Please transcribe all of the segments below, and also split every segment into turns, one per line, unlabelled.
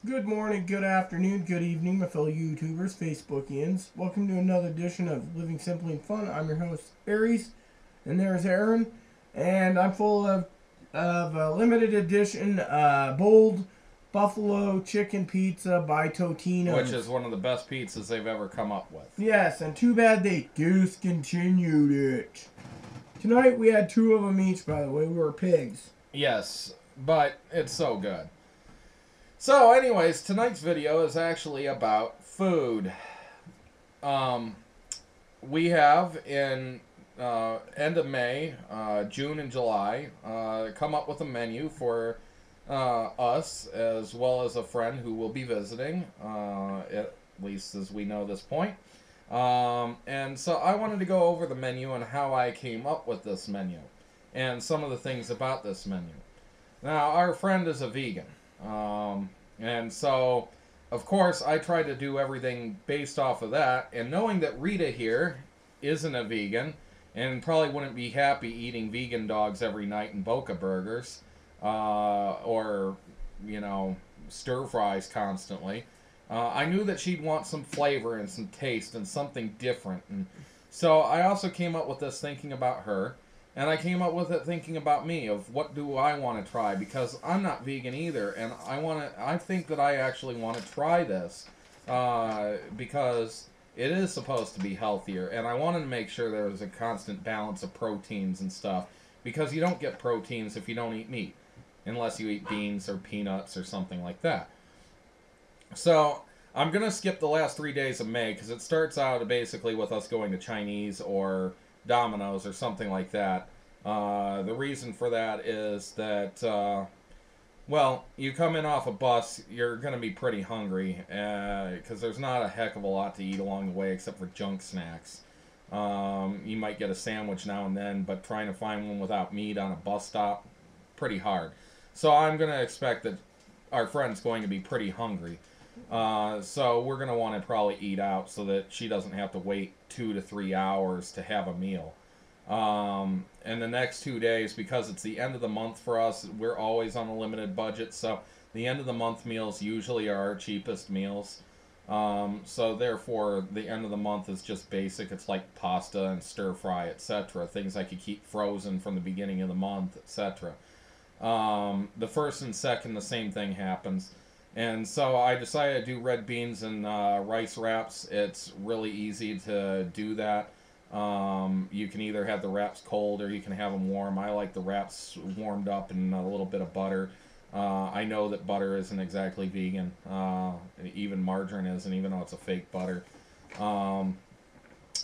Good morning, good afternoon, good evening, my fellow YouTubers, Facebookians. Welcome to another edition of Living Simply and Fun. I'm your host, Aries, and there's Aaron, and I'm full of a limited edition bold buffalo chicken pizza by Totino.
Which is one of the best pizzas they've ever come up with.
Yes, and too bad they discontinued it. Tonight we had two of them each, by the way. We were pigs.
Yes, but it's so good. So, anyways, tonight's video is actually about food. We have in end of May, June and July, come up with a menu for us, as well as a friend who will be visiting, at least as we know this point. And so I wanted to go over the menu and how I came up with this menu, and some of the things about this menu. Now, our friend is a vegan. And so, of course, I tried to do everything based off of that. And knowing that Rita here isn't a vegan and probably wouldn't be happy eating vegan dogs every night and Boca burgers, or, you know, stir fries constantly, I knew that she'd want some flavor and some taste and something different. And so I also came up with this thinking about her. And I came up with it thinking about me, of what do I want to try, because I'm not vegan either, and I think that I actually want to try this, because it is supposed to be healthier, and I wanted to make sure there was a constant balance of proteins and stuff, because you don't get proteins if you don't eat meat, unless you eat beans or peanuts or something like that. So, I'm going to skip the last 3 days of May, because it starts out basically with us going to Chinese or Domino's or something like that. The reason for that is that, well, you come in off a bus, you're going to be pretty hungry, because there's not a heck of a lot to eat along the way except for junk snacks. You might get a sandwich now and then, but trying to find one without meat on a bus stop, pretty hard. So I'm going to expect that our friend's going to be pretty hungry. So we're going to want to probably eat out so that she doesn't have to wait 2 to 3 hours to have a meal. And the next 2 days, because it's the end of the month for us, we're always on a limited budget, so the end of the month meals usually are our cheapest meals. So therefore, the end of the month is just basic. It's like pasta and stir fry, etc. Things I could keep frozen from the beginning of the month, etc. The first and second, the same thing happens. And so I decided to do red beans and rice wraps. It's really easy to do that. You can either have the wraps cold or you can have them warm. I like the wraps warmed up and a little bit of butter. I know that butter isn't exactly vegan. Even margarine isn't, even though it's a fake butter. And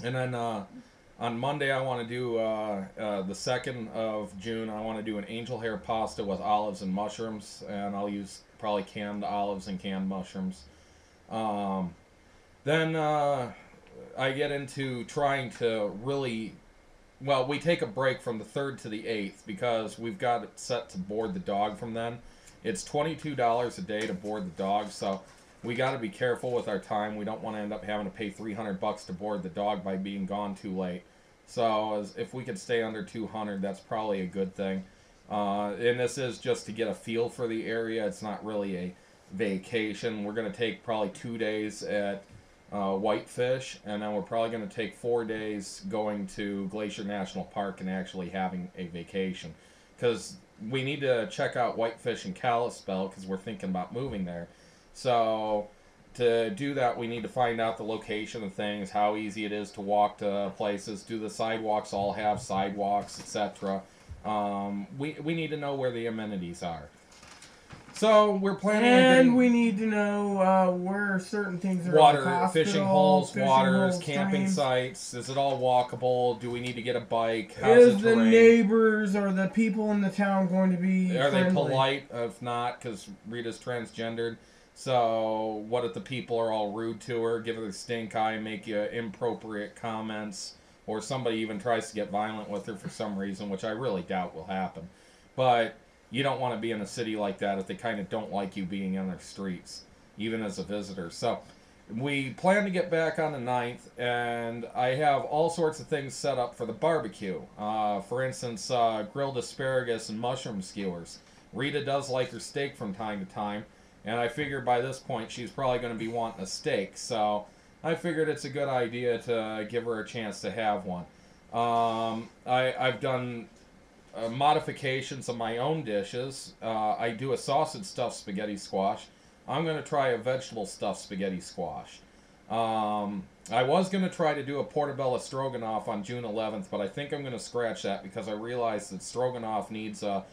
then on Monday I want to do, the 2nd of June, I want to do an angel hair pasta with olives and mushrooms. And I'll use probably canned olives and canned mushrooms. Then I get into trying to really, well, we take a break from the 3rd to the 8th because we've got it set to board the dog from then. It's $22 a day to board the dog, so we got to be careful with our time. We don't want to end up having to pay $300 to board the dog by being gone too late. So if we could stay under $200, that's probably a good thing. And this is just to get a feel for the area. It's not really a vacation. We're going to take probably 2 days at Whitefish, and then we're probably going to take 4 days going to Glacier National Park and actually having a vacation, because we need to check out Whitefish and Kalispell because we're thinking about moving there. So to do that, we need to find out the location of things, how easy it is to walk to places. Do the sidewalks all have sidewalks, etc.? We need to know where the amenities are. So we're planning on getting,
And we need to know where certain things are.
water,
like hospital,
fishing holes, waters,
holes,
camping
streams.
sites. Is it all walkable? Do we need to get a bike? How's
Is
the
the
terrain?
neighbors or the people in the town going to be
Are they
friendly?
polite? If not, because Rita's transgendered. So what if the people are all rude to her, give her the stink eye, make you inappropriate comments, or somebody even tries to get violent with her for some reason, which I really doubt will happen. But you don't want to be in a city like that if they kind of don't like you being in their streets, even as a visitor. So we plan to get back on the 9th, and I have all sorts of things set up for the barbecue. For instance, grilled asparagus and mushroom skewers. Rita does like her steak from time to time, And I figured by this point she's probably going to be wanting a steak. So I figured it's a good idea to give her a chance to have one. I've done modifications of my own dishes. I do a sausage stuffed spaghetti squash. I'm going to try a vegetable stuffed spaghetti squash. I was going to try to do a portobello stroganoff on June 11th, but I think I'm going to scratch that because I realized that stroganoff needs a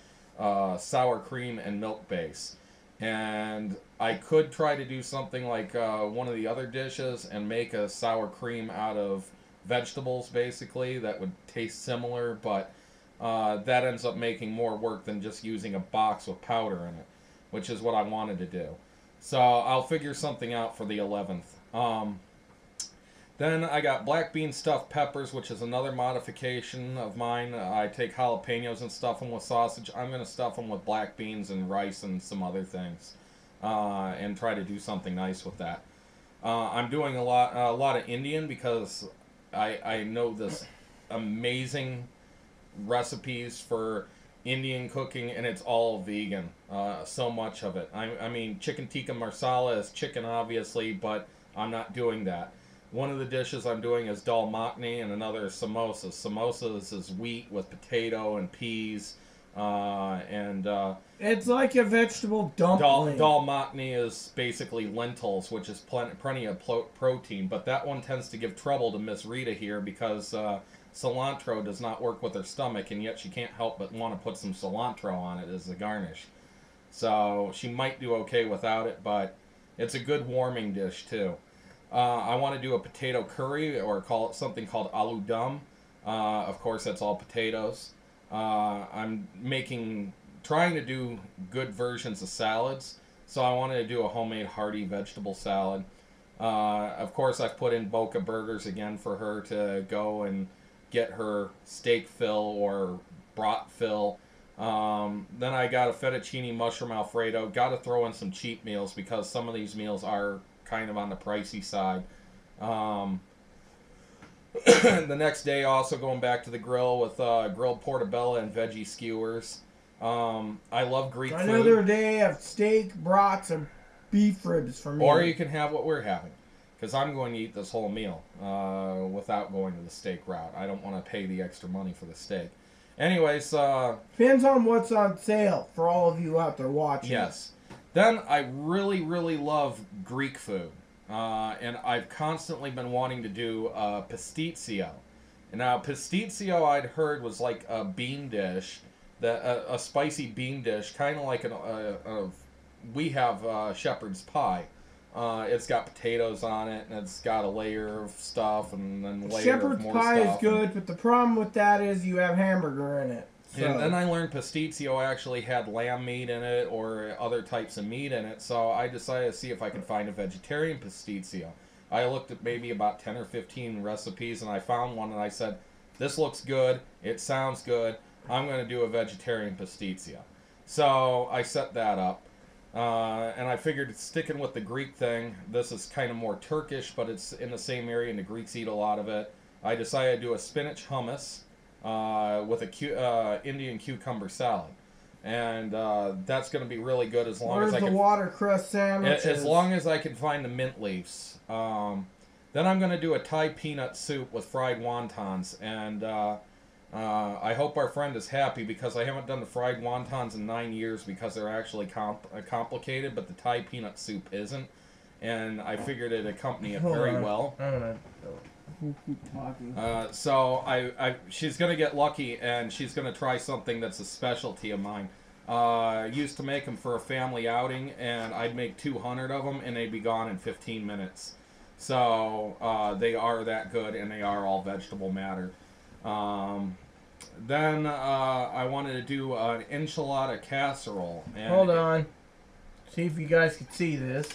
sour cream and milk base. And I could try to do something like one of the other dishes and make a sour cream out of vegetables, basically, that would taste similar, but that ends up making more work than just using a box with powder in it, which is what I wanted to do. So I'll figure something out for the 11th. Then I got black bean stuffed peppers, which is another modification of mine. I take jalapenos and stuff them with sausage. I'm going to stuff them with black beans and rice and some other things, and try to do something nice with that. I'm doing a lot of Indian because I know this amazing recipes for Indian cooking, and it's all vegan. So much of it. I mean, chicken tikka marsala is chicken, obviously, but I'm not doing that. One of the dishes I'm doing is dal makhani, and another is samosas. Samosas is wheat with potato and peas,
it's like a vegetable dumpling.
Dal makhani is basically lentils, which is plenty of protein, but that one tends to give trouble to Miss Rita here because cilantro does not work with her stomach, and yet she can't help but want to put some cilantro on it as a garnish. So she might do okay without it, but it's a good warming dish too. I want to do a potato curry, or call it something called aloo dum. Of course, that's all potatoes. I'm trying to do good versions of salads, so I wanted to do a homemade hearty vegetable salad. Of course, I've put in Boca Burgers again for her to go and get her steak fill or brat fill. Then I got a fettuccine mushroom Alfredo. Got to throw in some cheap meals because some of these meals are kind of on the pricey side. The next day, also going back to the grill with grilled portobello and veggie skewers. I love Greek food.
Another day of steak, brats, and beef ribs for me.
Or you can have what we're having, because I'm going to eat this whole meal without going to the steak route. I don't want to pay the extra money for the steak. Anyways,
depends on what's on sale for all of you out there watching.
Yes. Then I really, really love Greek food. And I've constantly been wanting to do pastitsio. And now, pastitsio I'd heard was like a bean dish, a spicy bean dish, kind of like we have shepherd's pie. It's got potatoes on it, and it's got a layer of stuff, and then a layer
shepherd's
of more
pie
stuff.
Is good, but the problem with that is you have hamburger in it. So.
And then I learned pastitsio actually had lamb meat in it or other types of meat in it, so I decided to see if I could find a vegetarian pastitsio. I looked at maybe about 10 or 15 recipes, and I found one, and I said, this looks good, it sounds good, I'm going to do a vegetarian pastitsio. So I set that up, and I figured sticking with the Greek thing, this is kind of more Turkish, but it's in the same area, and the Greeks eat a lot of it. I decided to do a spinach hummus with a Indian cucumber salad, and that's going to be really good as long as I can.
Where's the watercress sandwiches?
As long as I can find the mint leaves. Then I'm going to do a Thai peanut soup with fried wontons, and I hope our friend is happy because I haven't done the fried wontons in 9 years because they're actually complicated, but the Thai peanut soup isn't, and I figured it'd accompany it very well.
I don't know. Keep talking.
So she's gonna get lucky, and she's gonna try something that's a specialty of mine. Used to make them for a family outing, and I'd make 200 of them, and they'd be gone in 15 minutes. So they are that good, and they are all vegetable matter. Then I wanted to do an enchilada casserole. And
hold on, see if you guys can see this.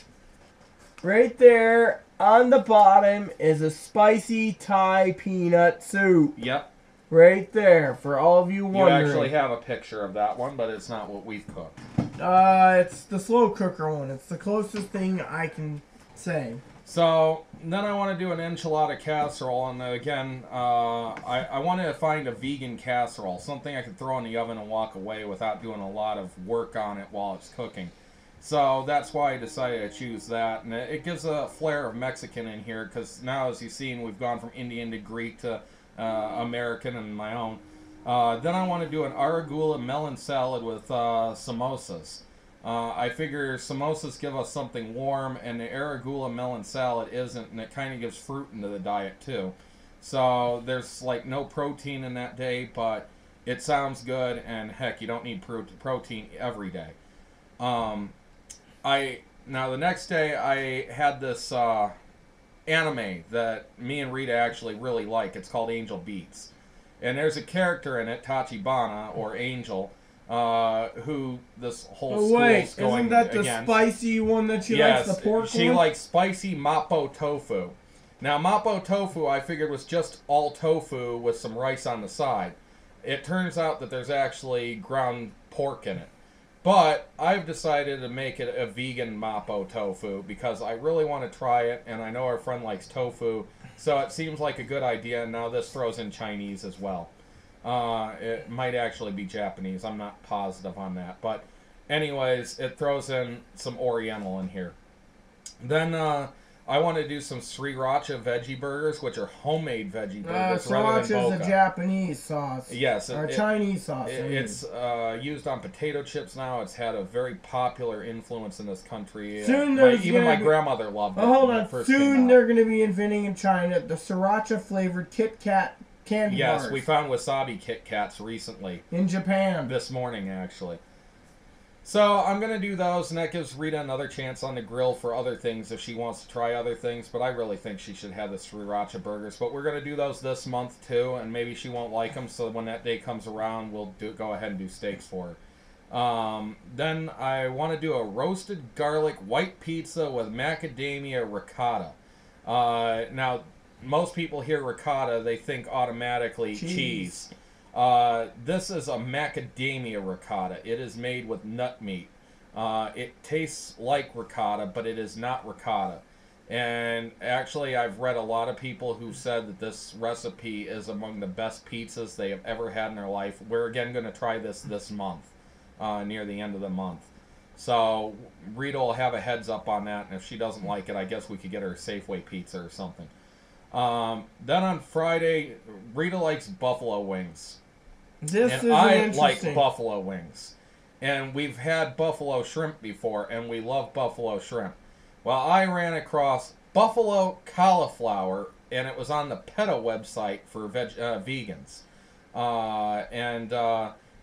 Right there on the bottom is a spicy Thai peanut soup.
Yep.
Right there, for all of you wondering.
You actually have a picture of that one, but it's not what we've cooked.
It's the slow cooker one. It's the closest thing I can say.
So, then I want to do an enchilada casserole, and again, I wanted to find a vegan casserole, something I could throw in the oven and walk away without doing a lot of work on it while it's cooking. So that's why I decided to choose that, and it gives a flair of Mexican in here. Because now, as you've seen, we've gone from Indian to Greek to American and my own. Then I want to do an arugula melon salad with samosas. I figure samosas give us something warm, and the arugula melon salad isn't, and it kind of gives fruit into the diet too. So there's like no protein in that day, but it sounds good, and heck, you don't need protein every day. Um, now the next day I had this anime that me and Rita actually really like. It's called Angel Beats, and there's a character in it, Tachibana or Angel, who this whole
Oh
school's
wait,
going
isn't that the
against.
spicy one that she
Yes,
likes, the pork
she
one?
likes spicy mapo tofu. Now mapo tofu I figured was just all tofu with some rice on the side. It turns out that there's actually ground pork in it. But I've decided to make it a vegan mapo tofu because I really want to try it, and I know our friend likes tofu, so it seems like a good idea. Now this throws in Chinese as well. It might actually be Japanese. I'm not positive on that. But anyways, it throws in some Oriental in here. Then I want to do some sriracha veggie burgers, which are homemade veggie burgers rather than
Sriracha
boca.
is a Japanese sauce.
Yes,
Or Chinese sauce.
It's used on potato chips now. It's had a very popular influence in this country.
Soon
Even my grandmother loved it.
Oh, hold
when it
on.
first came
Soon
out.
they're going to be inventing in China the sriracha flavored Kit Kat candy
Yes,
bars.
we found wasabi Kit Kats recently.
In Japan.
This morning, actually. So I'm going to do those, and that gives Rita another chance on the grill for other things if she wants to try other things. But I really think she should have the sriracha burgers. But we're going to do those this month, too, and maybe she won't like them. So when that day comes around, we'll go ahead and do steaks for her. Then I want to do a roasted garlic white pizza with macadamia ricotta. Now, most people hear ricotta, they think automatically cheese. This is a macadamia ricotta. It is made with nut meat. It tastes like ricotta, but it is not ricotta. And actually, I've read a lot of people who said that this recipe is among the best pizzas they have ever had in their life. We're again going to try this month, near the end of the month. So Rita will have a heads up on that, and if she doesn't like it, I guess we could get her a Safeway pizza or something. Then on Friday, Rita likes buffalo wings.
And
I like buffalo wings. And we've had buffalo shrimp before, and we love buffalo shrimp. Well, I ran across buffalo cauliflower, and it was on the PETA website for vegans.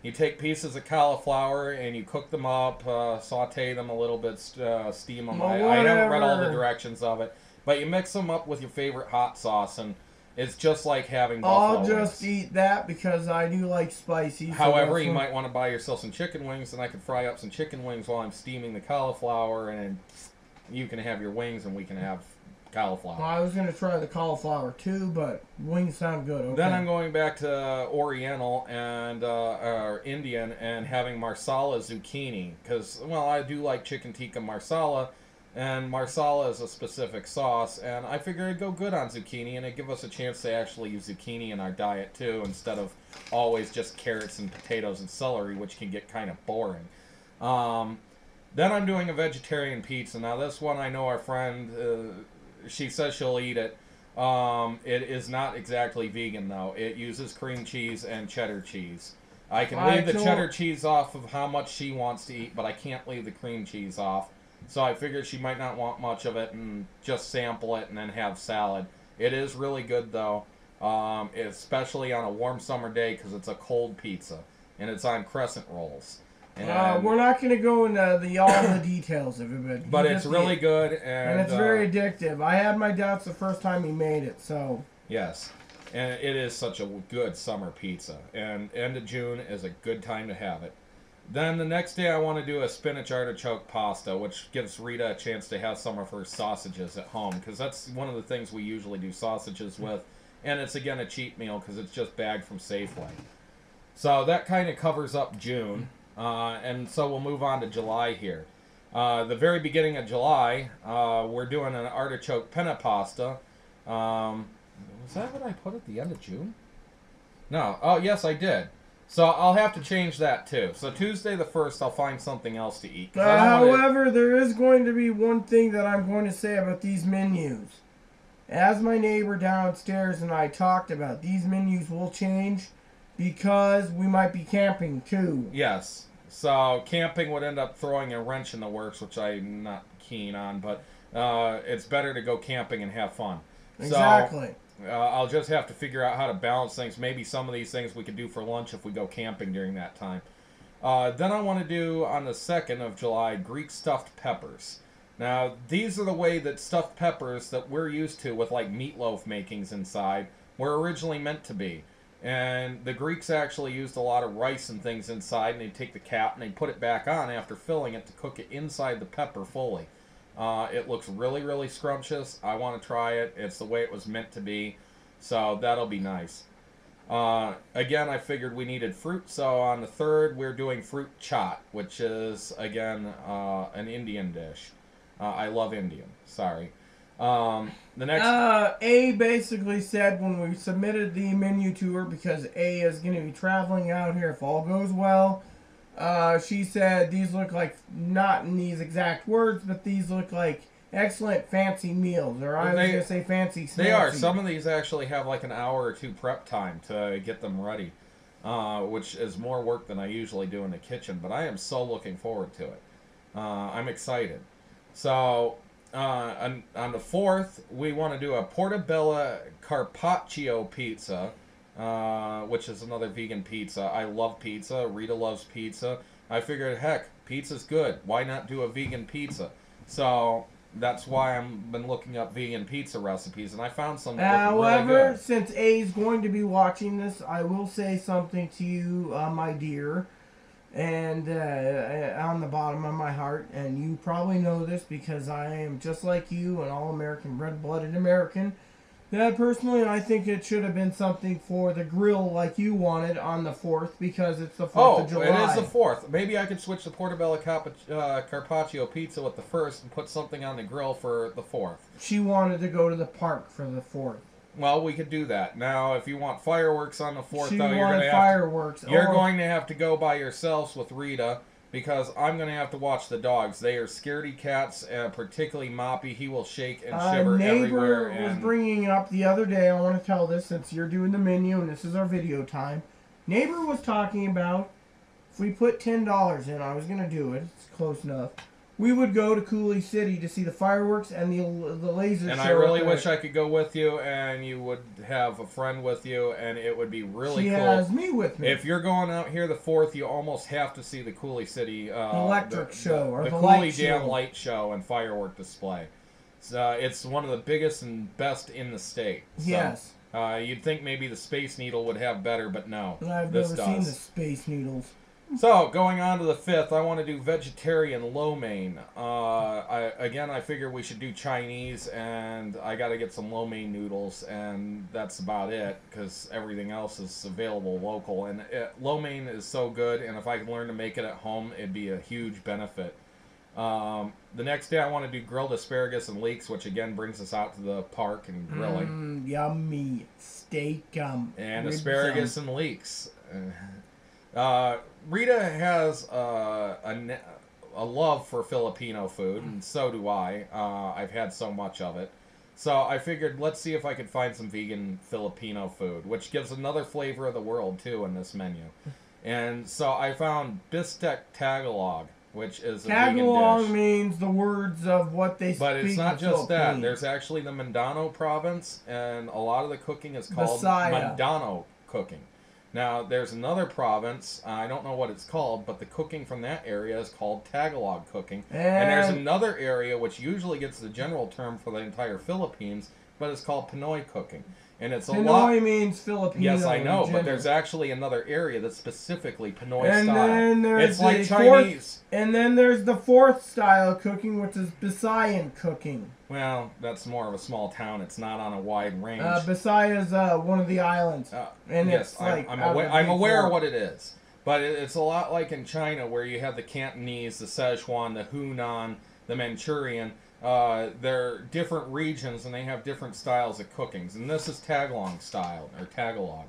You take pieces of cauliflower, and you cook them up, saute them a little bit, steam them. I haven't read all the directions of it. But you mix them up with your favorite hot sauce, and it's just like having buffalo wings.
I'll just eat that because I do like spicy.
However, you might want to buy yourself some chicken wings, and I could fry up some chicken wings while I'm steaming the cauliflower, and you can have your wings, and we can have cauliflower.
Well, I was going to try the cauliflower too, but wings sound good. Okay.
Then I'm going back to Oriental and Indian and having marsala zucchini, because, well, I do like chicken tikka marsala. And marsala is a specific sauce, and I figure it'd go good on zucchini, and it'd give us a chance to actually use zucchini in our diet, too, instead of always just carrots and potatoes and celery, which can get kind of boring. Then I'm doing a vegetarian pizza. Now, this one, I know our friend, she says she'll eat it. It is not exactly vegan, though. It uses cream cheese and cheddar cheese. I can leave the cheddar cheese off of how much she wants to eat, but I can't leave the cream cheese off. So I figured she might not want much of it and just sample it and then have salad. It is really good, though, especially on a warm summer day because it's a cold pizza. And it's on crescent rolls. And
we're not going to go into all the details of it.
But it's really good.
And it's very addictive. I had my doubts the first time he made it, so...
Yes. And it is such a good summer pizza. And end of June is a good time to have it. Then the next day I want to do a spinach artichoke pasta, which gives Rita a chance to have some of her sausages at home, because that's one of the things we usually do sausages with. And it's, again, a cheap meal because it's just bagged from Safeway. So that kind of covers up June. And so we'll move on to July here. The very beginning of July, we're doing an artichoke penne pasta. Was that what I put at the end of June? No. Oh, yes, I did. So I'll have to change that too. So Tuesday the 1st, I'll find something else to eat. I don't wanna...
However, there is going to be one thing that I'm going to say about these menus. As my neighbor downstairs and I talked about, these menus will change because we might be camping too.
Yes. So camping would end up throwing a wrench in the works, which I'm not keen on, but it's better to go camping and have fun.
Exactly.
So I'll just have to figure out how to balance things. Maybe some of these things we could do for lunch if we go camping during that time. Then I want to do, on the 2nd of July, Greek stuffed peppers. Now, these are the way that stuffed peppers that we're used to with like meatloaf makings inside were originally meant to be. And the Greeks actually used a lot of rice and things inside, and they'd take the cap and they'd put it back on after filling it to cook it inside the pepper fully. It looks really, really scrumptious. I want to try it. It's the way it was meant to be. So that'll be nice. Again, I figured we needed fruit. So on the 3rd, we're doing fruit chaat, which is, again, an Indian dish. I love Indian. Sorry. The next...
A basically said when we submitted the menu to her, because A is going to be traveling out here if all goes well, she said these look like, not in these exact words, but these look like excellent fancy meals. Or I was going to say fancy snacks.
They are. Some of these actually have like an hour or 2 prep time to get them ready, which is more work than I usually do in the kitchen, but I am so looking forward to it. I'm excited. So... on the 4th, we want to do a portobello carpaccio pizza, which is another vegan pizza. I love pizza. Rita loves pizza. I figured, heck, pizza's good. Why not do a vegan pizza? So that's why I've been looking up vegan pizza recipes, and I found some that look really good.
However, since A is going to be watching this, I will say something to you, my dear. And on the bottom of my heart, and you probably know this because I am just like you, an all-American, red-blooded American, that personally I think it should have been something for the grill like you wanted on the 4th, because it's the 4th of July.
Oh, it is the 4th. Maybe I could switch the portobello carpaccio pizza with the 1st and put something on the grill for the 4th.
She wanted to go to the park for the 4th.
Well, we could do that. Now, if you want fireworks on the 4th,
She
though,
wanted
you're going to have to go by yourselves with Rita, because I'm going to have to watch the dogs. They are scaredy cats, particularly Moppy. He will shake and shiver everywhere.
Neighbor was bringing up the other day, I want to tell this since you're doing the menu and this is our video time. Neighbor was talking about if we put $10 in, I was going to do it, it's close enough, we would go to Coulee City to see the fireworks and the laser show.
And I really wish I could go with you, and you would have a friend with you, and it would be really cool.
She has me with me.
If you're going out here the 4th, you almost have to see the Coulee City
electric show, or
the
the
Coulee
light
Dam
show.
light show and firework display. It's one of the biggest and best in the state. So,
yes.
You'd think maybe the Space Needle would have better, but no.
I've never seen the Space Needles.
So, going on to the 5th, I want to do vegetarian lo mein. I figure we should do Chinese, and I got to get some lo mein noodles, and that's about it, because everything else is available local. And lo mein is so good, and if I could learn to make it at home, it'd be a huge benefit. The next day, I want to do grilled asparagus and leeks, which again brings us out to the park and grilling.
Yummy steak.
And asparagus and leeks. Rita has a love for Filipino food, and so do I. I've had so much of it. So I figured, let's see if I could find some vegan Filipino food, which gives another flavor of the world, too, in this menu. And so I found Bistec Tagalog, which is a vegan dish.
Tagalog means the words of what they speak.
But it's not just that.
Philippines.
There's actually the Mindanao province, and a lot of the cooking is called
Bisaya.
Mindanao cooking. Now, there's another province, I don't know what it's called, but the cooking from that area is called Tagalog cooking. And there's another area which usually gets the general term for the entire Philippines, but it's called Pinoy cooking. And it's a lot...
Pinoy means Filipino.
Yes, I know, but there's actually another area that's specifically Pinoy
and
style.
Then there's
it's like
the
Chinese.
And then there's the 4th style cooking, which is Bisayan cooking.
Well, that's more of a small town. It's not on a wide range.
Bisaya is one of the islands. And
yes,
it's like
I'm aware of what it is. But it's a lot like in China, where you have the Cantonese, the Szechuan, the Hunan, the Manchurian. They're different regions, and they have different styles of cookings. And this is Tagalog style, or Tagalog.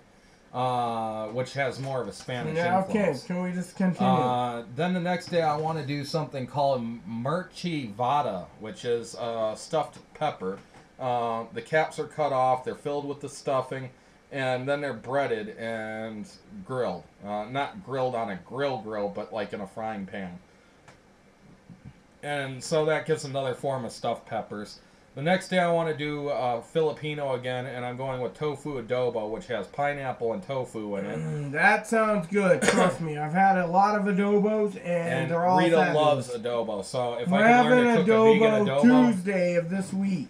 which has more of a Spanish
Yeah,
influence.
okay, can we just continue?
Then the next day I want to do something called merchivada, which is stuffed pepper. The caps are cut off, they're filled with the stuffing, and then they're breaded and grilled. Not grilled on a grill, but like in a frying pan. And so that gives another form of stuffed peppers. The next day I want to do Filipino again, and I'm going with tofu adobo, which has pineapple and tofu in it.
That sounds good. Trust me, I've had a lot of adobos, and they're all
Rita
fabulous.
loves adobo, so if
We're
I can learn to
having
cook a vegan adobo.
Tuesday of this week.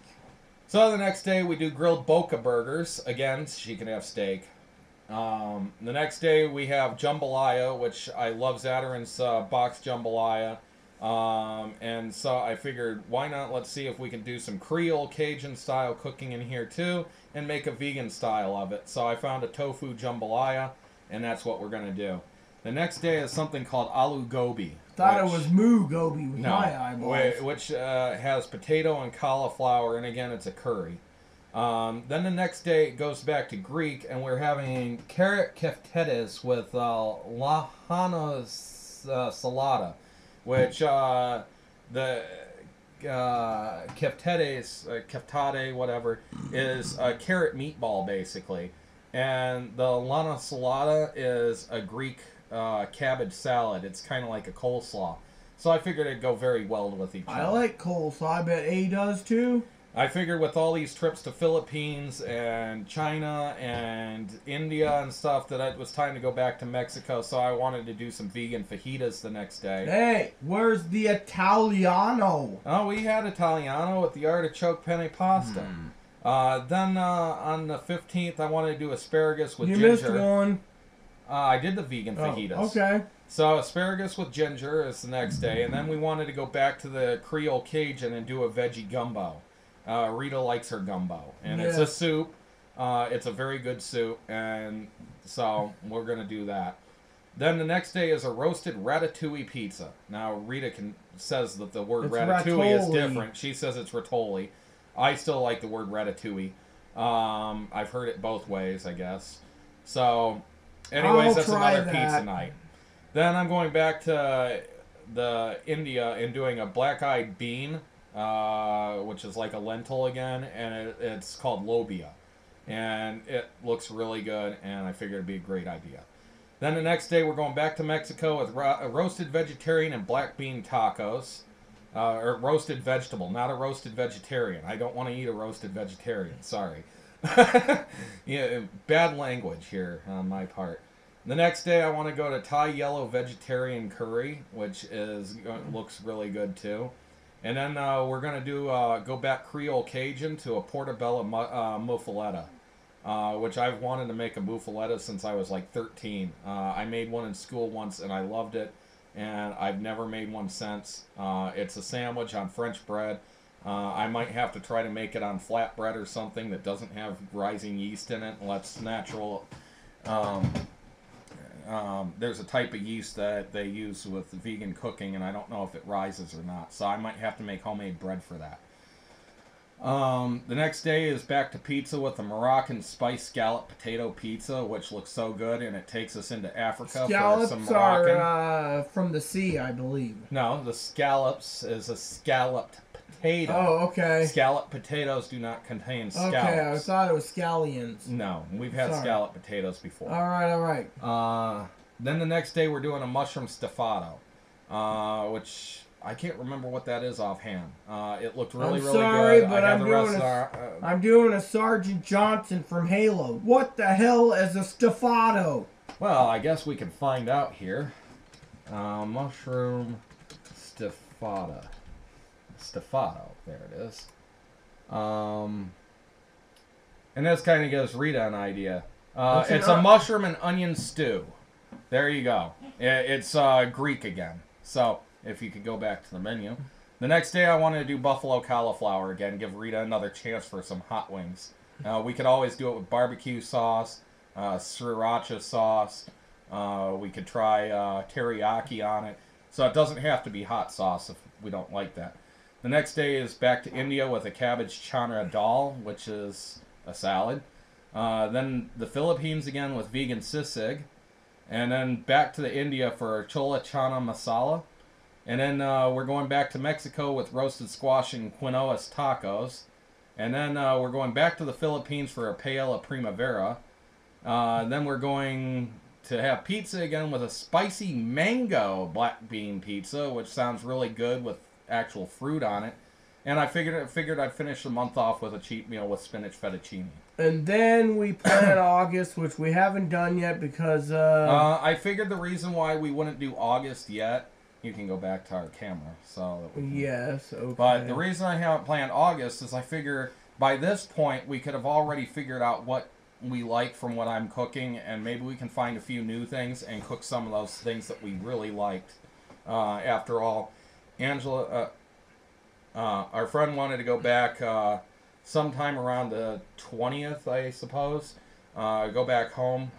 So the next day we do grilled boca burgers. Again, she can have steak. The next day we have jambalaya, which I love Zatarain's box jambalaya. And so I figured, why not? Let's see if we can do some Creole Cajun style cooking in here too, and make a vegan style of it. So I found a tofu jambalaya, and that's what we're gonna do. The next day is something called aloo gobi.
Thought it was moo gobi with my eyeballs.
Which has potato and cauliflower, and again, it's a curry. Then the next day it goes back to Greek, and we're having carrot keftedes with lahana salata, which the keftade, whatever, is a carrot meatball basically, and the lana salata is a Greek cabbage salad. It's kind of like a coleslaw, so I figured it'd go very well with each other.
I like coleslaw. I bet A does too.
I figured with all these trips to Philippines and China and India and stuff that it was time to go back to Mexico, so I wanted to do some vegan fajitas the next day.
Hey, where's the Italiano?
Oh, we had Italiano with the artichoke penne pasta. Then on the 15th, I wanted to do asparagus with ginger.
You missed one.
I did the vegan fajitas.
Okay.
So asparagus with ginger is the next day, and then we wanted to go back to the Creole Cajun and do a veggie gumbo. Rita likes her gumbo, and it's a soup. It's a very good soup, and so we're going to do that. Then the next day is a roasted ratatouille pizza. Now, Rita says that the word ratatouille is different. She says it's ratoli. I still like the word ratatouille. I've heard it both ways, I guess. So, anyways, that's another pizza night. Then I'm going back to India and doing a black-eyed bean, which is like a lentil again, and it's called lobia. And it looks really good, and I figured it'd be a great idea. Then the next day, we're going back to Mexico with roasted vegetarian and black bean tacos. Or roasted vegetable, not a roasted vegetarian. I don't want to eat a roasted vegetarian. Sorry. Yeah, bad language here on my part. The next day, I want to go to Thai yellow vegetarian curry, which looks really good too. And then we're going to do go back Creole Cajun to a portobello muffaletta, which I've wanted to make a muffaletta since I was like 13. I made one in school once, and I loved it, and I've never made one since. It's a sandwich on French bread. I might have to try to make it on flatbread or something that doesn't have rising yeast in it. Lets natural. There's a type of yeast that they use with vegan cooking, and I don't know if it rises or not. So I might have to make homemade bread for that. The next day is back to pizza with a Moroccan spice scallop potato pizza, which looks so good, and it takes us into Africa for some Moroccan.
Scallops are from the sea, I believe.
No, the scallops is a scalloped potato.
Oh, okay.
Scalloped potatoes do not contain scallops.
Okay, I thought it was scallions.
No, we've had scalloped potatoes before.
All right, all right.
Then the next day we're doing a mushroom stuffado, which I can't remember what that is offhand. It looked really, really good.
But I'm doing a Sergeant Johnson from Halo. What the hell is a stuffado?
Well, I guess we can find out here. Mushroom stuffado. Stuffado, there it is. And this kind of gives Rita an idea. It's a mushroom and onion stew. There you go. It's Greek again. So, if you could go back to the menu. The next day I wanted to do buffalo cauliflower again, give Rita another chance for some hot wings. We could always do it with barbecue sauce, sriracha sauce. We could try teriyaki on it. So it doesn't have to be hot sauce if we don't like that. The next day is back to India with a cabbage chana dal, which is a salad. Then the Philippines again with vegan sisig. And then back to the India for chola chana masala. And then we're going back to Mexico with roasted squash and quinoa tacos. And then we're going back to the Philippines for a paella primavera. Then we're going to have pizza again with a spicy mango black bean pizza, which sounds really good with actual fruit on it. And I figured I'd finish the month off with a cheat meal with spinach fettuccine.
And then we plan August, which we haven't done yet because...
I figured the reason why we wouldn't do August yet... You can go back to our camera. So that we can...
Yes, okay.
But the reason I haven't planned August is I figure by this point we could have already figured out what we like from what I'm cooking, and maybe we can find a few new things and cook some of those things that we really liked. After all, Angela... our friend wanted to go back sometime around the 20th, I suppose. Go back home.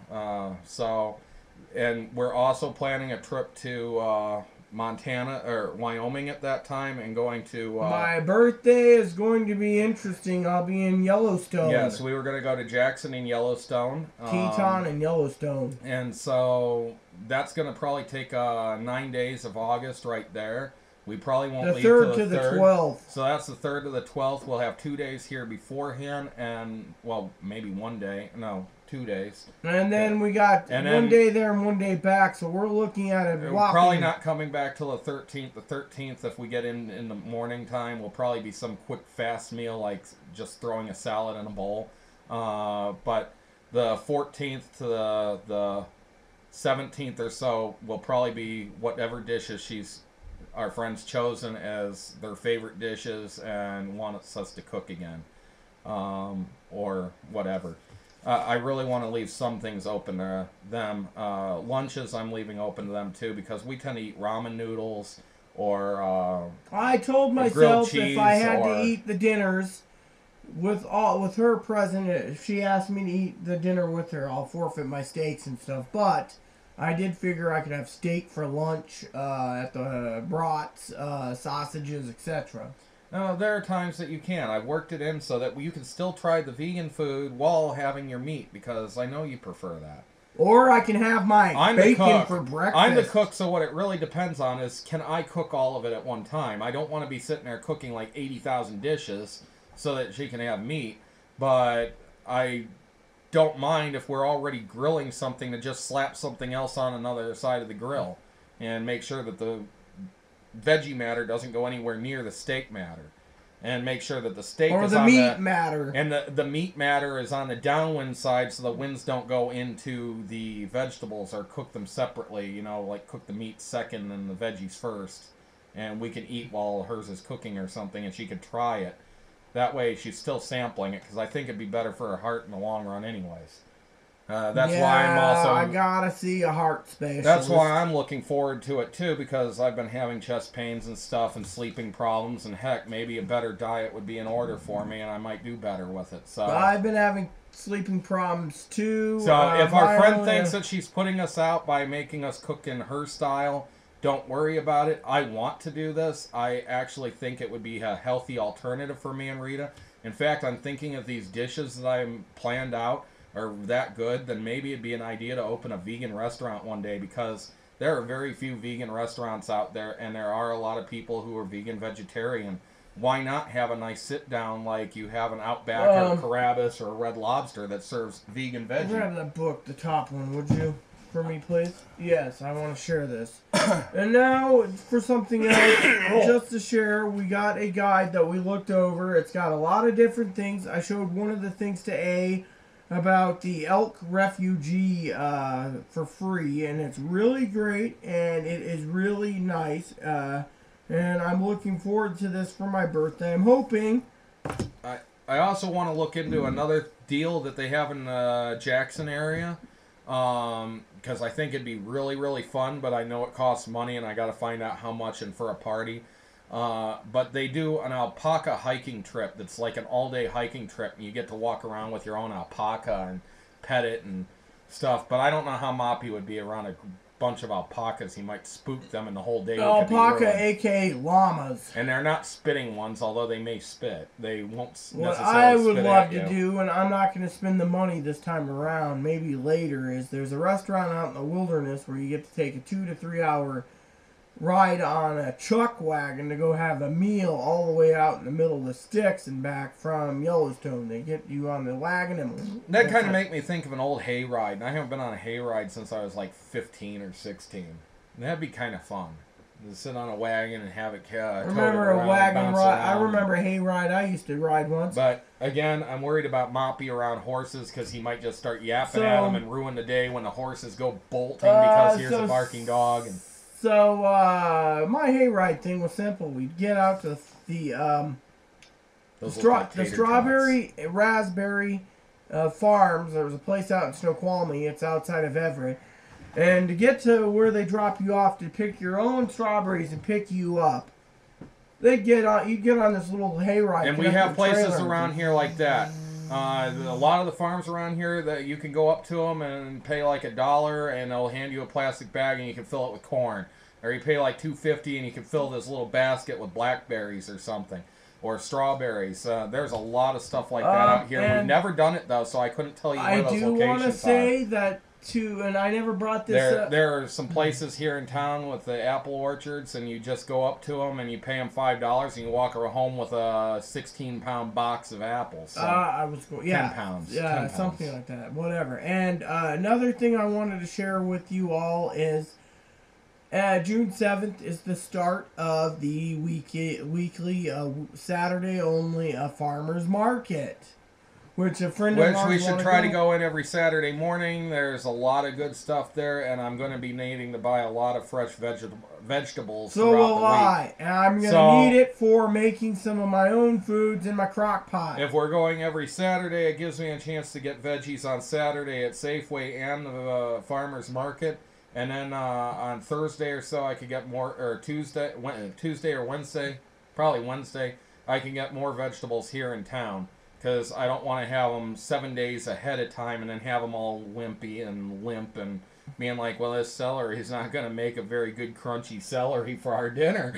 And we're also planning a trip to Montana or Wyoming at that time, and going to...
My birthday is going to be interesting. I'll be in Yellowstone.
Yes, we were going to go to Jackson and Yellowstone.
Teton and Yellowstone.
And so that's going to probably take 9 days of August right there. We probably won't leave
till
to the 3rd.
12th.
So that's the 3rd to the 12th. We'll have 2 days here beforehand, and, well, maybe 1 day. No, 2 days.
And then we got one day there and 1 day back, so we're looking at it.
We're probably not coming back till the 13th. The 13th, if we get in the morning time, will probably be some quick, fast meal, like just throwing a salad in a bowl. But the 14th to the 17th or so will probably be whatever dishes our friends chosen as their favorite dishes and wants us to cook again, or whatever. I really want to leave some things open to them. Lunches I'm leaving open to them too, because we tend to eat ramen noodles or
I told myself if I had to eat the dinners with her present, if she asked me to eat the dinner with her, I'll forfeit my steaks and stuff. But I did figure I could have steak for lunch at the brats, sausages, etc.
No, there are times that you can. I've worked it in so that you can still try the vegan food while having your meat, because I know you prefer that.
Or I can have my bacon for breakfast.
I'm the cook, so what it really depends on is, can I cook all of it at one time? I don't want to be sitting there cooking like 80,000 dishes so that she can have meat, but I don't mind if we're already grilling something to just slap something else on another side of the grill and make sure that the veggie matter doesn't go anywhere near the steak matter, and make sure that the steak is on the
meat matter,
and the meat matter is on the downwind side, so the winds don't go into the vegetables, or cook them separately, you know, like cook the meat second and the veggies first, and we can eat while hers is cooking or something, and she could try it. That way she's still sampling it, because I think it'd be better for her heart in the long run anyways. That's why I'm also...
I gotta see a heart specialist.
That's why I'm looking forward to it too, because I've been having chest pains and stuff and sleeping problems, and heck, maybe a better diet would be in order for me, and I might do better with it. So
I've been having sleeping problems too.
So if our friend thinks that she's putting us out by making us cook in her style, don't worry about it. I want to do this. I actually think it would be a healthy alternative for me and Rita. In fact, I'm thinking if these dishes that I'm planned out are that good, then maybe it'd be an idea to open a vegan restaurant one day, because there are very few vegan restaurants out there, and there are a lot of people who are vegan vegetarian. Why not have a nice sit down like you have an Outback or Carrabba's or a Red Lobster that serves vegan veggie?
Grab that book, the top one, would you? For me, please? Yes, I want to share this. And now, for something else, just to share, we got a guide that we looked over. It's got a lot of different things. I showed one of the things to A about the elk refugee for free, and it's really great, and it is really nice. And I'm looking forward to this for my birthday. I'm hoping.
I also want to look into another deal that they have in the Jackson area. Because I think it'd be really, really fun, but I know it costs money, and I got to find out how much and for a party. But they do an alpaca hiking trip that's like an all-day hiking trip, and you get to walk around with your own alpaca and pet it and stuff. But I don't know how Moppy would be around a bunch of alpacas, he might spook them and the whole day.
Alpaca, aka llamas.
And they're not spitting ones, although they may spit. They won't necessarily
What I would
spit
love
at
to
you.
do, and I'm not going to spend the money this time around, maybe later, is there's a restaurant out in the wilderness where you get to take a 2 to 3 hour ride on a chuck wagon to go have a meal all the way out in the middle of the sticks and back from Yellowstone. They get you on the wagon and...
That kind of make me think of an old hayride, and I haven't been on a hayride since I was like 15 or 16. And that'd be kind of fun. To sit on a wagon and have it
remember a wagon ride? I remember a hayride I used to ride once.
But again, I'm worried about Moppy around horses because he might just start yapping at them and ruin the day when the horses go bolting because here's a barking dog. And
so my hayride thing was simple. We'd get out to the strawberry, raspberry farms. There was a place out in Snoqualmie. It's outside of Everett. And to get to where they drop you off to pick your own strawberries and pick you up, you get on this little hayride.
And we have places around here like that. A lot of the farms around here that you can go up to them and pay like $1 and they'll hand you a plastic bag and you can fill it with corn. Or you pay like $2.50 and you can fill this little basket with blackberries or something. Or strawberries. There's a lot of stuff like that out here. We've never done it though, so I couldn't tell you where those locations are. I do want to say that too, and I never brought this up. There are some places here in town with the apple orchards, and you just go up to them and you pay them $5 and you walk home with a 16-pound box of apples. So 10 pounds. Yeah, 10 pounds.
Something like that. Whatever. And another thing I wanted to share with you all is June 7th is the start of the weekly Saturday only farmers market. Which
we should try to go in every Saturday morning. There's a lot of good stuff there, and I'm going to be needing to buy a lot of fresh vegetables
so
throughout the week.
So will I. And I'm going to need it for making some of my own foods in my crock pot.
If we're going every Saturday, it gives me a chance to get veggies on Saturday at Safeway and the farmer's market. And then on Thursday or so, I could get more, or Tuesday or Wednesday, probably Wednesday, I can get more vegetables here in town. Because I don't want to have them 7 days ahead of time and then have them all wimpy and limp and being like, well, this celery is not going to make a very good crunchy celery for our dinner.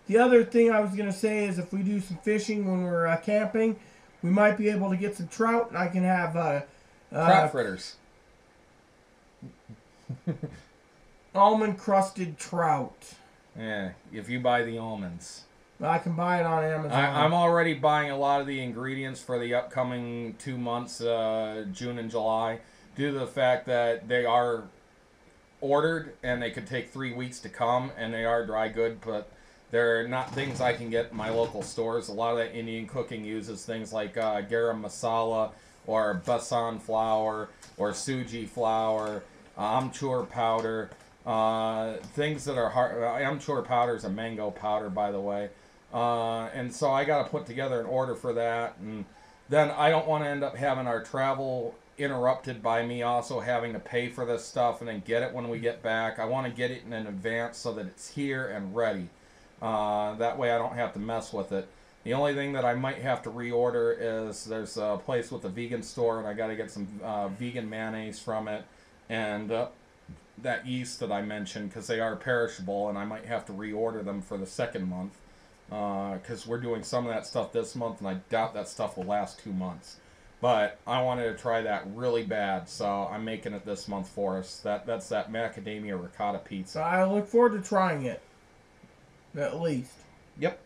The other thing I was going to say is if we do some fishing when we're camping, we might be able to get some trout, and I can have
trout fritters.
Almond-crusted trout.
Yeah, if you buy the almonds.
I can buy it on Amazon.
I'm already buying a lot of the ingredients for the upcoming 2 months, June and July, due to the fact that they are ordered and they could take 3 weeks to come, and they are dry good, but they're not things I can get in my local stores. A lot of that Indian cooking uses things like garam masala or besan flour or suji flour, amchur powder, things that are hard. Amchur powder is a mango powder, by the way. And so I got to put together an order for that, and then I don't want to end up having our travel interrupted by me also having to pay for this stuff and then get it when we get back. I want to get it in advance so that it's here and ready. That way I don't have to mess with it. The only thing that I might have to reorder is there's a place with a vegan store, and I got to get some vegan mayonnaise from it, and that yeast that I mentioned, because they are perishable, and I might have to reorder them for the second month. Because we're doing some of that stuff this month, and I doubt that stuff will last 2 months. But I wanted to try that really bad, so I'm making it this month for us. That's that macadamia ricotta pizza.
I look forward to trying it. At least.
Yep.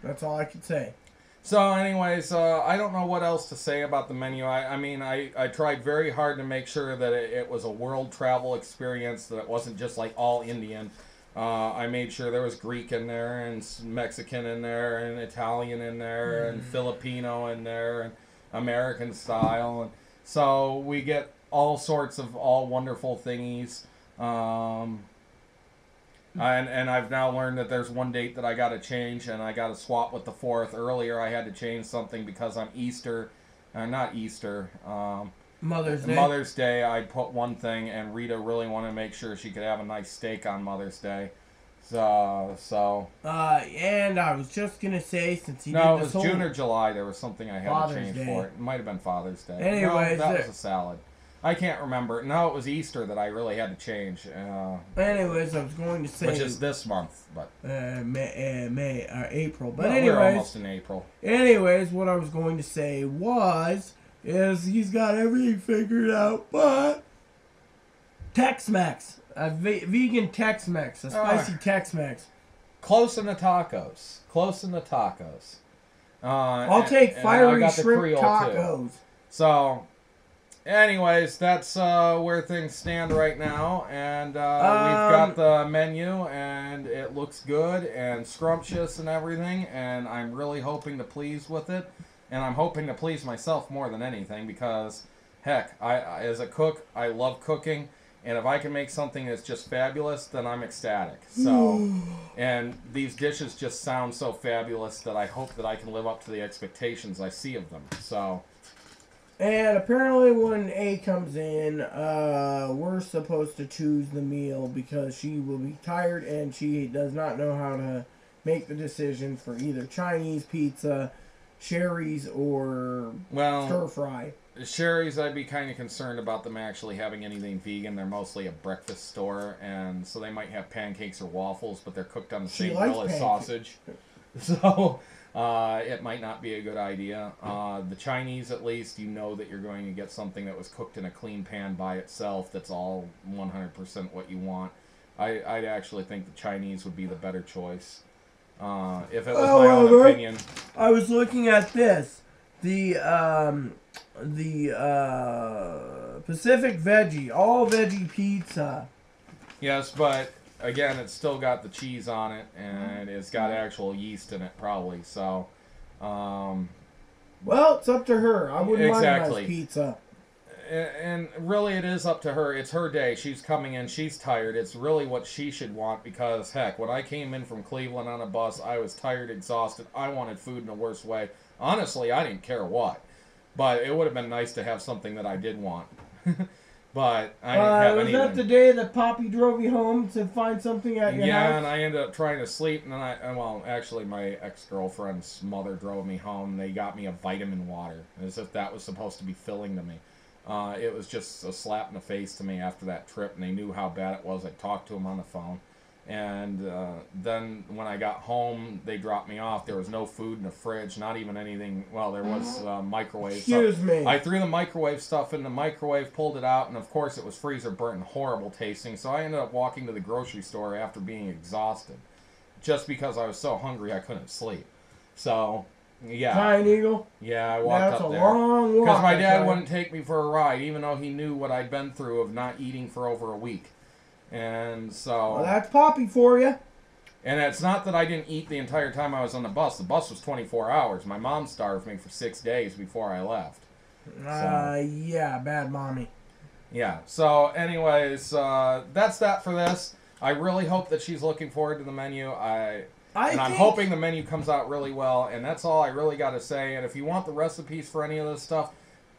That's all I can say.
So anyways, I don't know what else to say about the menu. I tried very hard to make sure that it was a world travel experience, that it wasn't just like all Indian. I made sure there was Greek in there, and Mexican in there, and Italian in there, and Filipino in there, and American style. And so we get all sorts of all wonderful thingies. And I've now learned that there's one date that I got to change, and I got to swap with the 4th. Earlier I had to change something because on Easter, not Easter, Mother's Day, I put one thing, and Rita really wanted to make sure she could have a nice steak on Mother's Day. So.
And I was just gonna say, since he
did this June or July, there was something I had to change for it. It might have been Father's Day.
Anyways,
no, that was a salad. I can't remember. No, it was Easter that I really had to change.
Anyways, I was going to say,
which is this month, but
April. But
well,
anyways,
we're almost in April.
Anyways, what I was going to say is he's got everything figured out, but Tex-Mex, a vegan Tex-Mex, a spicy Tex-Mex.
Close in the tacos. Close in the tacos.
I'll take fiery shrimp tacos.
Too. So, anyways, that's where things stand right now, and we've got the menu, and it looks good and scrumptious and everything, and I'm really hoping to please with it, and I'm hoping to please myself more than anything, because, heck, I as a cook, I love cooking, and if I can make something that's just fabulous, then I'm ecstatic. So, and these dishes just sound so fabulous that I hope that I can live up to the expectations I see of them. So.
And apparently when A comes in, we're supposed to choose the meal because she will be tired and she does not know how to make the decision for either Chinese pizza, Sherry's, or stir fry.
Sherry's, I'd be kind of concerned about them actually having anything vegan. They're mostly a breakfast store, and so they might have pancakes or waffles, but they're cooked on the same grill as sausage. So it might not be a good idea. The Chinese, at least, you know that you're going to get something that was cooked in a clean pan by itself that's all 100% what you want. I'd actually think the Chinese would be the better choice. If it was my own opinion.
I was looking at this. The Pacific Veggie, all veggie pizza.
Yes, but again, it's still got the cheese on it, and it's got actual yeast in it, probably. So,
well, it's up to her. I wouldn't mind a nice pizza.
And really, it is up to her. It's her day. She's coming in. She's tired. It's really what she should want because, heck, when I came in from Cleveland on a bus, I was tired, exhausted. I wanted food in a worse way. Honestly, I didn't care what. But it would have been nice to have something that I did want. But I didn't have anything.
Was that the day that Poppy drove you home to find something at your house?
Yeah, and I ended up trying to sleep, and then actually my ex-girlfriend's mother drove me home. They got me a vitamin water, as if that was supposed to be filling to me. It was just a slap in the face to me after that trip, and they knew how bad it was. I talked to them on the phone. And then when I got home, they dropped me off. There was no food in the fridge, not even anything. Well, there was microwave
Excuse
stuff.
me.
I threw the microwave stuff in the microwave, pulled it out, and of course it was freezer burnt and horrible tasting. So I ended up walking to the grocery store after being exhausted. Just because I was so hungry I couldn't sleep. So, yeah.
Giant Eagle?
Yeah, I walked up there.
That's a long walk.
Because my dad wouldn't take me for a ride, even though he knew what I'd been through of not eating for over a week. And so...
Well, that's Poppy for you.
And it's not that I didn't eat the entire time I was on the bus. The bus was 24 hours. My mom starved me for 6 days before I left.
Yeah, bad mommy.
Yeah. So, anyways, that's that for this. I really hope that she's looking forward to the menu. I'm hoping the menu comes out really well. And that's all I really got to say. And if you want the recipes for any of this stuff,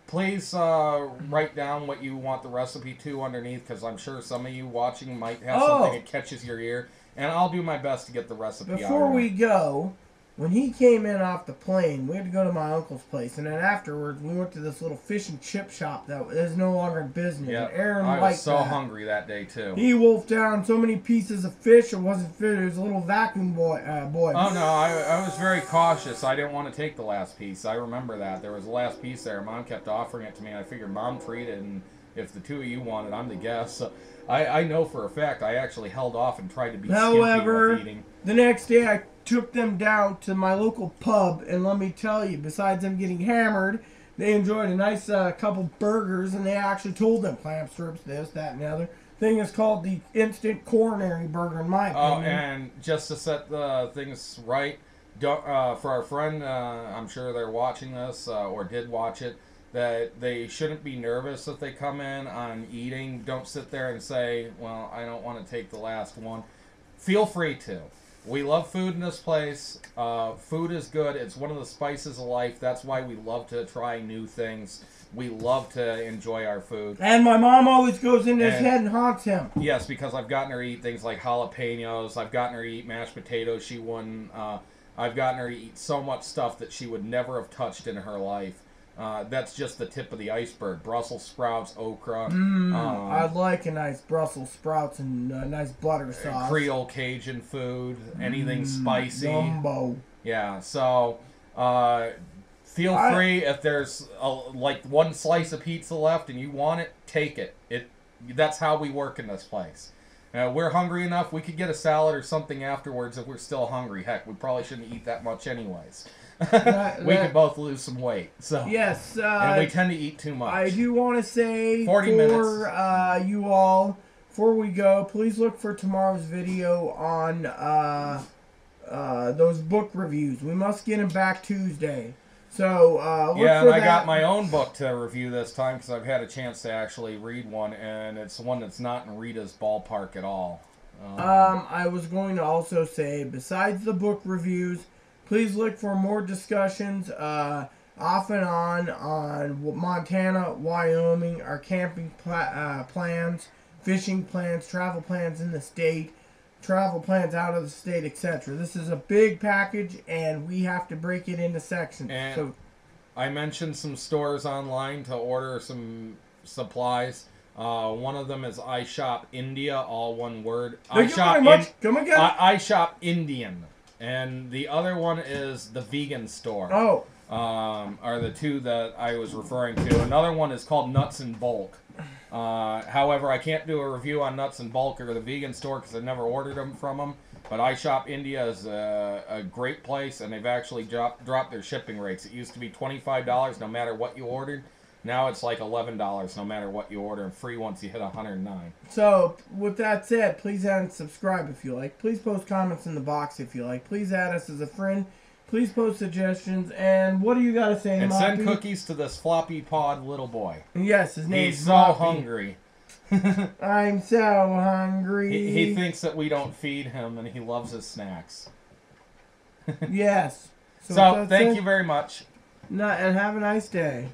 please write down what you want the recipe to underneath, because I'm sure some of you watching might have something that catches your ear, and I'll do my best to get the recipe out.
Before we go, when he came in off the plane, we had to go to my uncle's place, and then afterwards we went to this little fish and chip shop that is no longer in business.
Yeah,
Aaron
I was so hungry that day too.
He wolfed down so many pieces of fish. It wasn't fish; it was a little vacuum boy.
Oh no, I was very cautious. I didn't want to take the last piece. I remember that there was the last piece there. Mom kept offering it to me. I figured Mom treated, and if the two of you wanted, I'm the guest. So I know for a fact I actually held off and tried to be skimpy with eating.
The next day I took them down to my local pub, and let me tell you, besides them getting hammered, they enjoyed a nice couple burgers, and they actually told them clam strips, this, that, and the other. Thing is called the instant coronary burger, in my opinion.
Oh, and just to set the things right, don't, for our friend, I'm sure they're watching this, or did watch it, that they shouldn't be nervous if they come in on eating. Don't sit there and say, well, I don't want to take the last one. Feel free to. We love food in this place. Food is good. It's one of the spices of life. That's why we love to try new things. We love to enjoy our food.
And my mom always goes into his head and haunts him.
Yes, because I've gotten her to eat things like jalapenos. I've gotten her to eat mashed potatoes. She wouldn't. I've gotten her to eat so much stuff that she would never have touched in her life. That's just the tip of the iceberg. Brussels sprouts, okra.
I'd like a nice Brussels sprouts and a nice butter sauce.
Creole Cajun food, anything spicy.
Gumbo.
Yeah, so feel free if there's like one slice of pizza left and you want it, take it. That's how we work in this place. We're hungry enough, we could get a salad or something afterwards if we're still hungry. Heck, we probably shouldn't eat that much anyways. We could both lose some weight. So
yes,
and we tend to eat too much.
I do want to say
40 minutes.
You all, before we go, please look for tomorrow's video on those book reviews. We must get them back Tuesday. So look
yeah,
for
and I
that.
got my own book to review this time because I've had a chance to actually read one, and it's one that's not in Rita's ballpark at all.
I was going to also say, besides the book reviews, please look for more discussions off and on Montana, Wyoming, our camping plans, fishing plans, travel plans in the state, travel plans out of the state, etc. This is a big package, and we have to break it into sections.
And
so,
I mentioned some stores online to order some supplies. One of them is iShop India, all one word. iShop Indian. And the other one is the vegan store.
Oh.
Are the two that I was referring to. Another one is called Nuts in Bulk. However, I can't do a review on Nuts in Bulk or the vegan store because I've never ordered them from them. But iShop India is a great place, and they've actually dropped their shipping rates. It used to be $25 no matter what you ordered. Now it's like $11 no matter what you order, and free once you hit 109.
So, with that said, please add and subscribe if you like. Please post comments in the box if you like. Please add us as a friend. Please post suggestions. And what do you got to say,
And
Moppy?
send cookies to this floppy pod little boy.
Yes, his name's
He's so
Moppy.
hungry.
I'm so hungry.
He thinks that we don't feed him, and he loves his snacks.
Yes.
So thank you very much.
And have a nice day.